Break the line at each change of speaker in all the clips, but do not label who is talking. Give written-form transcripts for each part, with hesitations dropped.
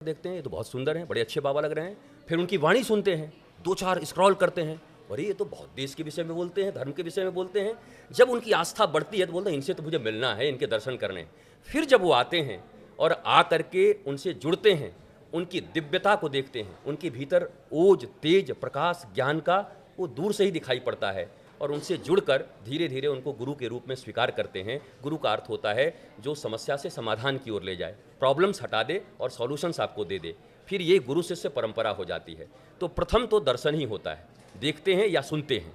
देखते हैं ये तो बहुत सुंदर हैं, बड़े अच्छे बाबा लग रहे हैं। फिर उनकी वाणी सुनते हैं, 2-4 स्क्रॉल करते हैं, अरे ये तो बहुत देश के विषय में बोलते हैं, धर्म के विषय में बोलते हैं। जब उनकी आस्था बढ़ती है तो बोलते हैं इनसे तो मुझे मिलना है, इनके दर्शन करने। फिर जब वो आते हैं और आ करके उनसे जुड़ते हैं, उनकी दिव्यता को देखते हैं, उनके भीतर ओज, तेज, प्रकाश, ज्ञान का वो दूर से ही दिखाई पड़ता है और उनसे जुड़कर धीरे धीरे उनको गुरु के रूप में स्वीकार करते हैं। गुरु का अर्थ होता है जो समस्या से समाधान की ओर ले जाए, प्रॉब्लम्स हटा दे और सॉल्यूशंस आपको दे दे। फिर ये गुरु शिष्य परंपरा हो जाती है। तो प्रथम तो दर्शन ही होता है, देखते हैं या सुनते हैं।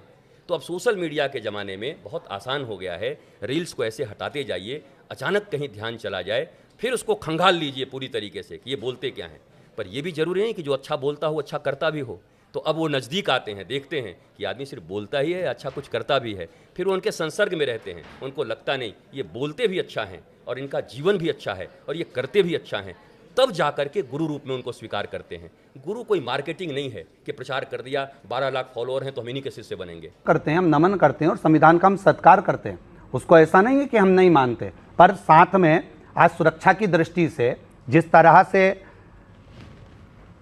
तो अब सोशल मीडिया के ज़माने में बहुत आसान हो गया है, रील्स को ऐसे हटाते जाइए, अचानक कहीं ध्यान चला जाए, फिर उसको खंगाल लीजिए पूरी तरीके से कि ये बोलते क्या हैं। पर यह भी जरूरी नहीं कि जो अच्छा बोलता हो अच्छा करता भी हो। तो अब वो नज़दीक आते हैं, देखते हैं कि आदमी सिर्फ बोलता ही है, अच्छा कुछ करता भी है। फिर वो उनके संसर्ग में रहते हैं, उनको लगता नहीं ये बोलते भी अच्छा हैं और इनका जीवन भी अच्छा है और ये करते भी अच्छा हैं। तब जाकर के गुरु रूप में उनको स्वीकार करते हैं। गुरु कोई मार्केटिंग नहीं है कि प्रचार कर दिया 12 लाख फॉलोअर हैं तो हम इन्हीं के शिष्य बनेंगे।
करते हैं, हम नमन करते हैं और संविधान का हम सत्कार करते हैं। उसको ऐसा नहीं है कि हम नहीं मानते, पर साथ में आज सुरक्षा की दृष्टि से जिस तरह से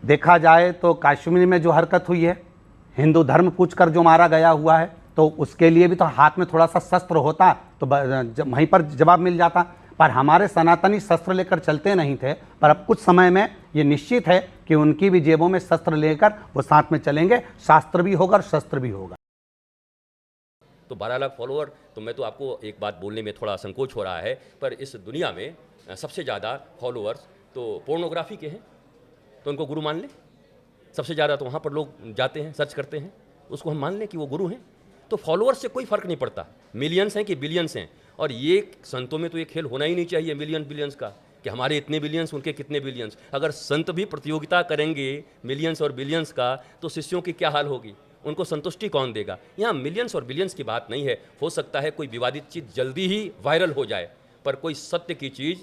देखा जाए तो कश्मीर में जो हरकत हुई है, हिंदू धर्म पूछकर जो मारा गया हुआ है, तो उसके लिए भी तो हाथ में थोड़ा सा शस्त्र होता तो वहीं पर जवाब मिल जाता। पर हमारे सनातनी शस्त्र लेकर चलते नहीं थे, पर अब कुछ समय में ये निश्चित है कि उनकी भी जेबों में शस्त्र लेकर वो साथ में चलेंगे। शास्त्र भी होगा और शस्त्र भी होगा।
तो 12 लाख फॉलोअर, तो मैं तो आपको एक बात बोलने में थोड़ा संकोच हो रहा है, पर इस दुनिया में सबसे ज़्यादा फॉलोअर्स तो पोर्नोग्राफी के हैं, तो उनको गुरु मान लें। सबसे ज़्यादा तो वहाँ पर लोग जाते हैं, सर्च करते हैं, उसको हम मान लें कि वो गुरु हैं। तो फॉलोअर्स से कोई फ़र्क नहीं पड़ता, मिलियंस हैं कि बिलियंस हैं। और ये संतों में तो ये खेल होना ही नहीं चाहिए मिलियन बिलियंस का, कि हमारे इतने बिलियंस उनके कितने बिलियंस। अगर संत भी प्रतियोगिता करेंगे मिलियंस और बिलियंस का, तो शिष्यों की क्या हाल होगी, उनको संतुष्टि कौन देगा। यहाँ मिलियंस और बिलियंस की बात नहीं है। हो सकता है कोई विवादित चीज़ जल्दी ही वायरल हो जाए, पर कोई सत्य की चीज़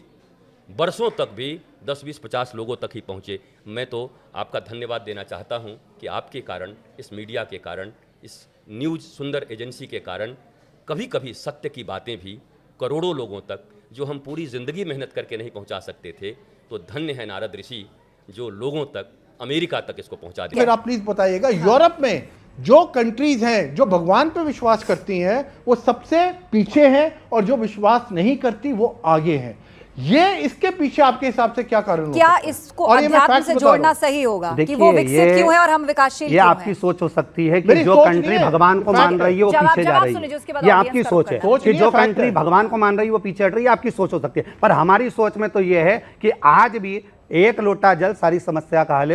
बरसों तक भी 10, 20, 50 लोगों तक ही पहुँचे। मैं तो आपका धन्यवाद देना चाहता हूँ कि आपके कारण, इस मीडिया के कारण, इस न्यूज़ सुंदर एजेंसी के कारण कभी कभी सत्य की बातें भी करोड़ों लोगों तक, जो हम पूरी ज़िंदगी मेहनत करके नहीं पहुँचा सकते थे, तो धन्य है नारद ऋषि जो लोगों तक, अमेरिका तक इसको पहुँचा दिया।
फिर आप प्लीज़ बताइएगा, यूरोप में जो कंट्रीज हैं जो भगवान पे विश्वास करती हैं वो सबसे पीछे हैं और जो विश्वास नहीं करती वो आगे हैं। ये इसके पीछे आपके हिसाब से क्या कारण हो
क्या
सकता है?
इसको अध्यात्म से जोड़ना सही होगा कि वो विकसित क्यों है और हम विकासशील क्यों हैं?
ये आपकी सोच हो सकती है कि जो कंट्री भगवान को मान रही है वो पीछे जा रही है। ये आपकी सोच है कि जो कंट्री भगवान को मान रही है वो पीछे हट रही है, आपकी सोच हो सकती है। पर हमारी सोच में तो ये है कि आज भी एक लोटा जल सारी समस्या का हल है।